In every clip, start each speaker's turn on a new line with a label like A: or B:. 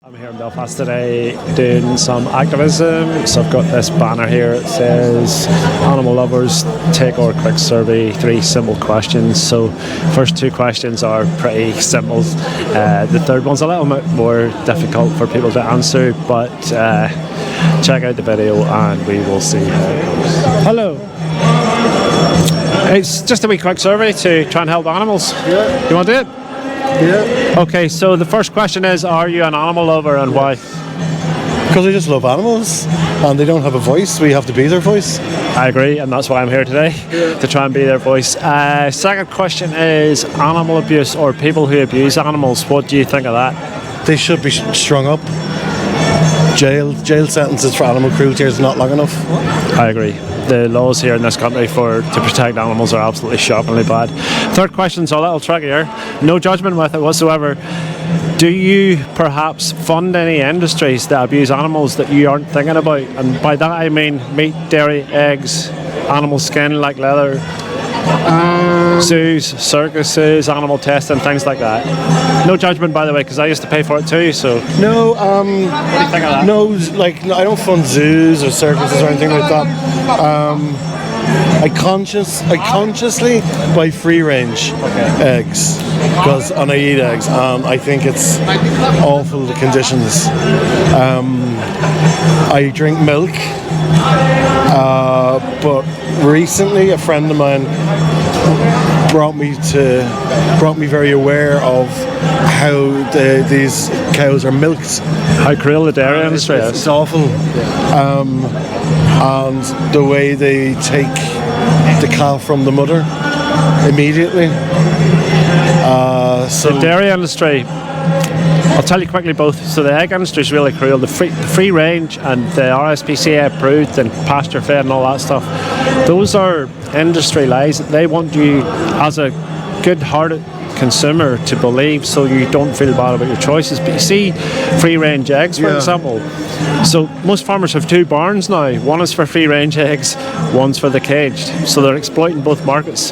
A: I'm here in Belfast today doing some activism. So I've got this banner here. It says animal lovers, take our quick survey, 3 simple questions. So first 2 questions are pretty simple. The third one's a little bit more difficult for people to answer, but check out the video and we will see how it goes. Hello. It's just a wee quick survey to try and help animals.
B: Yeah.
A: You want to do it?
B: Yeah.
A: Okay, so the first question is, are you an animal lover and why?
B: Because I just love animals and they don't have a voice. We have to be their voice.
A: I agree, and that's why I'm here today, to try and be their voice. Second question is animal abuse or people who abuse animals. What do you think of that?
B: They should be strung up. Jail sentences for animal cruelty is not long enough.
A: I agree. The laws here in this country to protect animals are absolutely shockingly bad. Third question's a little trickier. No judgment with it whatsoever. Do you perhaps fund any industries that abuse animals that you aren't thinking about? And by that I mean meat, dairy, eggs, animal skin like leather, zoos, circuses, animal testing, things like that. No judgment, by the way, because I used to pay for it too. So
B: No,
A: what do you think of that?
B: no, I don't fund zoos or circuses or anything like that. I consciously buy free range eggs and I eat eggs, and I think it's awful, the conditions. I drink milk, but recently a friend of mine brought me very aware of how these cows are milked.
A: How cruel the dairy industry is.
B: It's awful. And the way they take the calf from the mother immediately.
A: The dairy industry, I'll tell you quickly both. So the egg industry is really cruel. The free range and the RSPCA approved and pasture fed and all that stuff, those are industry lies. They want you as a good-hearted consumer to believe so you don't feel bad about your choices. But you see free range eggs, for example. So most farmers have 2 barns now. One is for free range eggs, one's for the caged. So they're exploiting both markets.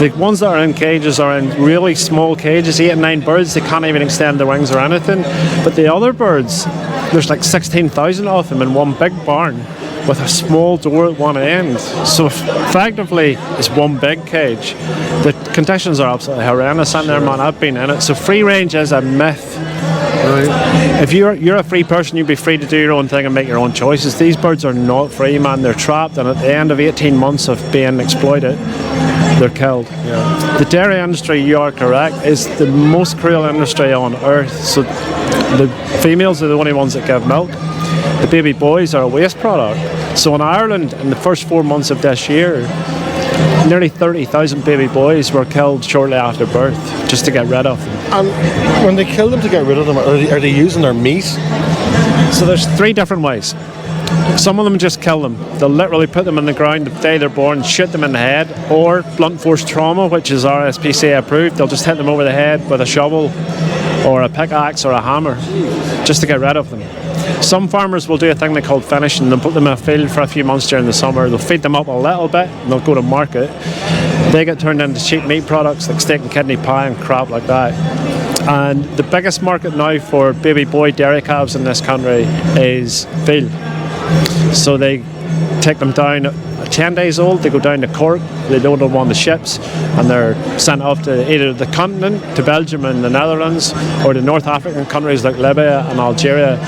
A: The ones that are in cages are in really small cages, 8 and 9 birds. They can't even extend their wings or anything. But the other birds, there's like 16,000 of them in one big barn with a small door at one end. So effectively it's one big cage. The conditions are absolutely horrendous in there, man. I've been in it. So free range is a myth.
B: Right.
A: If you're a free person, you'd be free to do your own thing and make your own choices. These birds are not free, man. They're trapped, and at the end of 18 months of being exploited, they're killed.
B: Yeah.
A: The dairy industry, you are correct, is the most cruel industry on earth. So the females are the only ones that give milk. The baby boys are a waste product. So in Ireland, in the first 4 months of this year, nearly 30,000 baby boys were killed shortly after birth just to get rid of them.
B: And when they kill them to get rid of them, are they using their meat?
A: So there's 3 different ways. Some of them just kill them. They'll literally put them in the ground the day they're born, shoot them in the head, or blunt force trauma, which is RSPCA approved. They'll just hit them over the head with a shovel or a pickaxe or a hammer just to get rid of them. Some farmers will do a thing they call finishing. They'll put them in a field for a few months during the summer. They'll feed them up a little bit and they'll go to market. They get turned into cheap meat products like steak and kidney pie and crap like that. And the biggest market now for baby boy dairy calves in this country is veal. So they take them down at 10 days old, they go down to Cork, they load them on the ships, and they're sent off to either the continent, to Belgium and the Netherlands, or to North African countries like Libya and Algeria,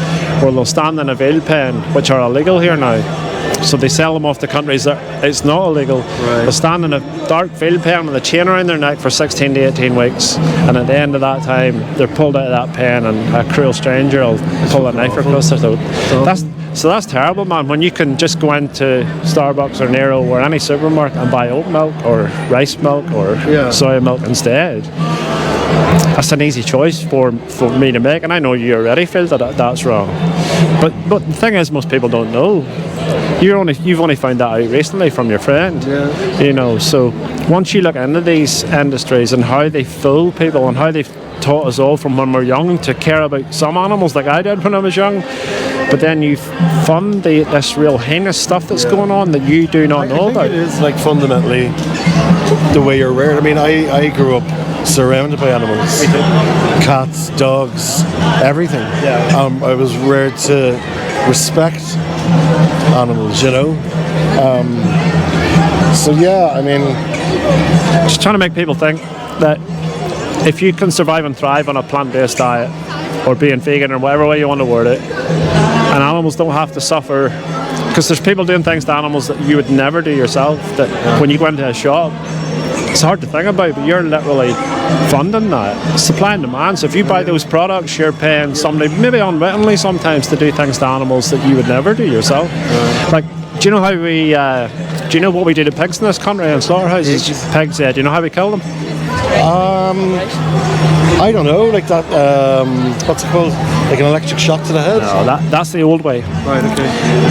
A: where they'll stand in a veal pen, which are illegal here now. So they sell them off to countries that it's not illegal.
B: Right.
A: They'll stand in a dark veal pen with a chain around their neck for 16 to 18 weeks, and at the end of that time, they're pulled out of that pen, and a cruel stranger will pull a knife across their throat. That's terrible, man. When you can just go into Starbucks or Nero or any supermarket and buy oat milk or rice milk or soy milk instead. That's an easy choice for me to make, and I know you already feel that that's wrong. But the thing is, most people don't know. You've only found that out recently from your friend.
B: Yeah.
A: You know, so once you look into these industries and how they fool people and how they've taught us all from when we're young to care about some animals like I did when I was young, but then you fund this real heinous stuff that's going on that you do not know about.
B: It is like fundamentally the way you're reared. I mean, I grew up surrounded by animals.
A: Me too.
B: Cats, dogs, everything.
A: Yeah.
B: I was reared to respect animals, you know. So yeah, I mean,
A: Just trying to make people think that if you can survive and thrive on a plant-based diet, or being vegan, or whatever way you want to word it, and animals don't have to suffer, because there's people doing things to animals that you would never do yourself, that when you go into a shop, it's hard to think about, but you're literally funding that. Supply and demand. So if you buy those products, you're paying somebody, maybe unwittingly sometimes, to do things to animals that you would never do yourself. Like, do you know how we, do you know what we do to pigs in this country in slaughterhouses? Pigs, yeah. Do you know how we kill them?
B: I don't know, like that, what's it called? Like an electric shock to the head?
A: No, that's the old way.
B: Right, okay.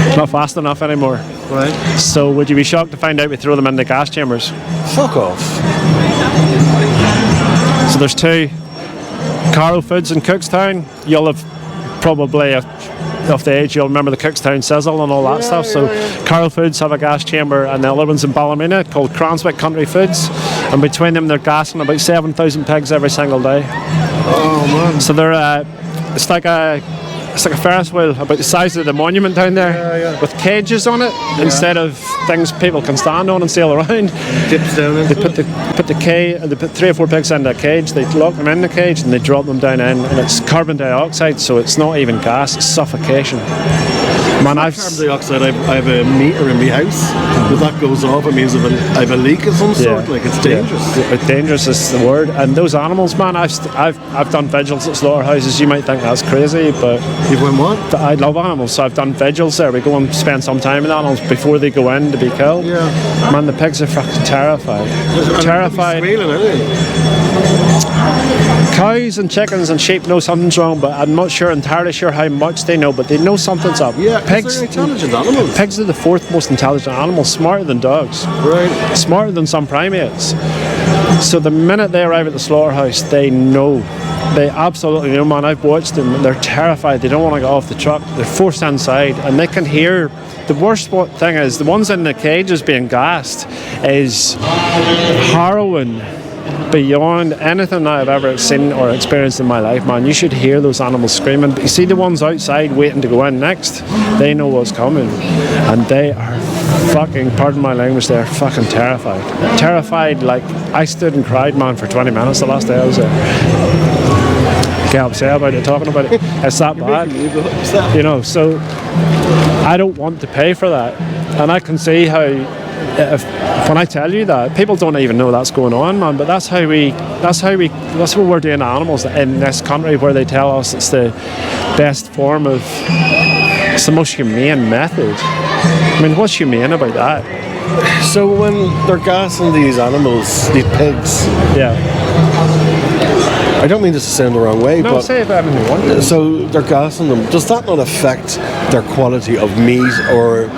A: It's not fast enough anymore.
B: Right.
A: So would you be shocked to find out we throw them in the gas chambers?
B: Fuck off.
A: So there's two. Carroll Foods in Cookstown. You'll have probably, off the age, you'll remember the Cookstown sizzle and all that stuff. So Carroll Foods have a gas chamber, and the other one's in Ballymena called Cranswick Country Foods. And between them, they're gassing about 7,000 pigs every single day.
B: Oh man.
A: So they're it's like a Ferris wheel about the size of the monument down there, with cages on it instead of things people can stand on and sail around.
B: Dips down into
A: They put 3 or 4 pigs in a cage. They lock them in the cage and they drop them down in, and it's carbon dioxide, so it's not even gas; it's suffocation. Man,
B: carbon dioxide. I have a meter in my house. If that goes off, it means I have a leak of some sort. Like, it's dangerous.
A: Yeah. Dangerous is the word. And those animals, man, I've done vigils at slaughterhouses. You might think that's crazy, but
B: You've won what?
A: I love animals, so I've done vigils there. We go and spend some time with animals before they go in to be killed.
B: Yeah.
A: Man, the pigs are fucking terrified. Terrified.
B: Squealing, aren't they?
A: Cows and chickens and sheep know something's wrong, but I'm not entirely sure how much they know, but they know something's up.
B: Yeah,
A: pigs,
B: they're intelligent animals.
A: Pigs are the 4th most intelligent animal, smarter than dogs.
B: Right.
A: Smarter than some primates. So the minute they arrive at the slaughterhouse, they know. They absolutely know, man. I've watched them. They're terrified. They don't want to get off the truck. They're forced inside, and they can hear. The worst thing is, the ones in the cages being gassed is harrowing beyond anything I've ever seen or experienced in my life, man. You should hear those animals screaming. But you see the ones outside waiting to go in next, they know what's coming, and they are fucking, pardon my language, they're fucking terrified. Terrified, like, I stood and cried, man, for 20 minutes the last day I was there. Can't upset about it, talking about it. It's that bad. You know, so I don't want to pay for that. And I can see how, when I tell you that, people don't even know that's going on, man. But that's what we're doing to animals in this country, where they tell us it's the best form of, it's the most humane method. I mean, what's humane about that?
B: So when they're gassing these animals, these pigs, I don't mean this to sound the wrong way,
A: No,
B: but
A: say if everything you want.
B: so they're gassing them. Does that not affect their quality of meat, or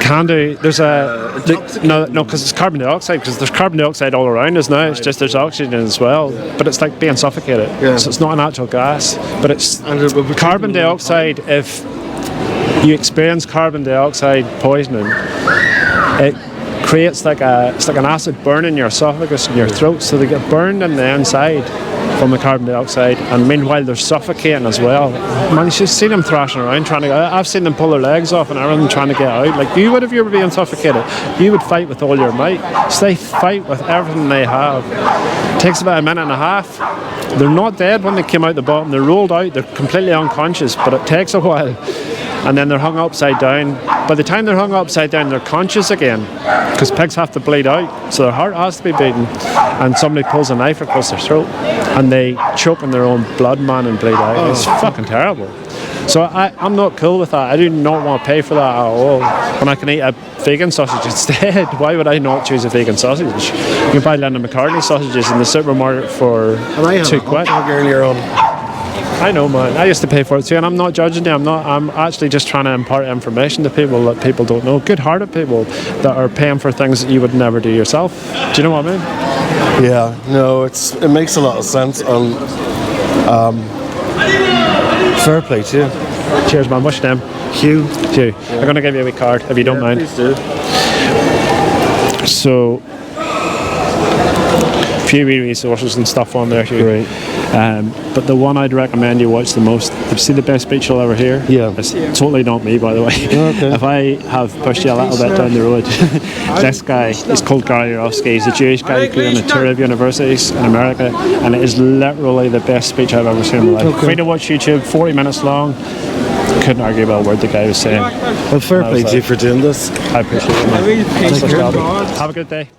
A: Can do. There's no, because it's carbon dioxide. Because there's carbon dioxide all around us now. It's just there's oxygen as well, but it's like being suffocated.
B: Yeah.
A: So it's not a natural gas, but it's
B: And it will be
A: carbon
B: taken a long
A: dioxide. If you experience carbon dioxide poisoning, it creates it's like an acid burn in your esophagus and your throat. So they get burned in the inside from the carbon dioxide, and meanwhile they're suffocating as well. Man, you should see them thrashing around trying to get out. I've seen them pull their legs off and everything trying to get out. Like you would if you were being suffocated. You would fight with all your might. So they fight with everything they have. It takes about a minute and a half. They're not dead when they came out the bottom. They're rolled out. They're completely unconscious, but it takes a while. And then they're hung upside down. By the time they're hung upside down, they're conscious again, because pigs have to bleed out, so their heart has to be beating, and somebody pulls a knife across their throat, and they choke on their own blood, man, and bleed out. It's fucking terrible. So I'm not cool with that. I do not want to pay for that at all. When I can eat a vegan sausage instead, why would I not choose a vegan sausage? You can buy Lennon McCartney sausages in the supermarket for £2.
B: earlier on.
A: I know, man. I used to pay for it too, and I'm not judging you. I'm actually just trying to impart information to people that people don't know. Good-hearted people that are paying for things that you would never do yourself. Do you know what I mean?
B: Yeah, no, it makes a lot of sense. And fair play to you.
A: Cheers, man. What's your name?
B: Hugh.
A: Hugh. I'm going to give you a wee card if you don't mind.
B: Please do.
A: So, few wee resources and stuff on there, Hugh.
B: Right.
A: But the one I'd recommend you watch the most, to see the best speech you'll ever hear.
B: Yeah.
A: It's totally not me, by the way.
B: Okay.
A: If I have pushed you a little bit down the road, this guy is called Gary Yourofsky. He's a Jewish guy who goes on a tour of universities in America, and it is literally the best speech I've ever seen in my life.
B: Okay.
A: Free to watch YouTube, 40 minutes long. Couldn't argue about a word the guy was saying.
B: Well, fair play to you for doing this.
A: I appreciate it, man. Thanks for stopping. Have a good day.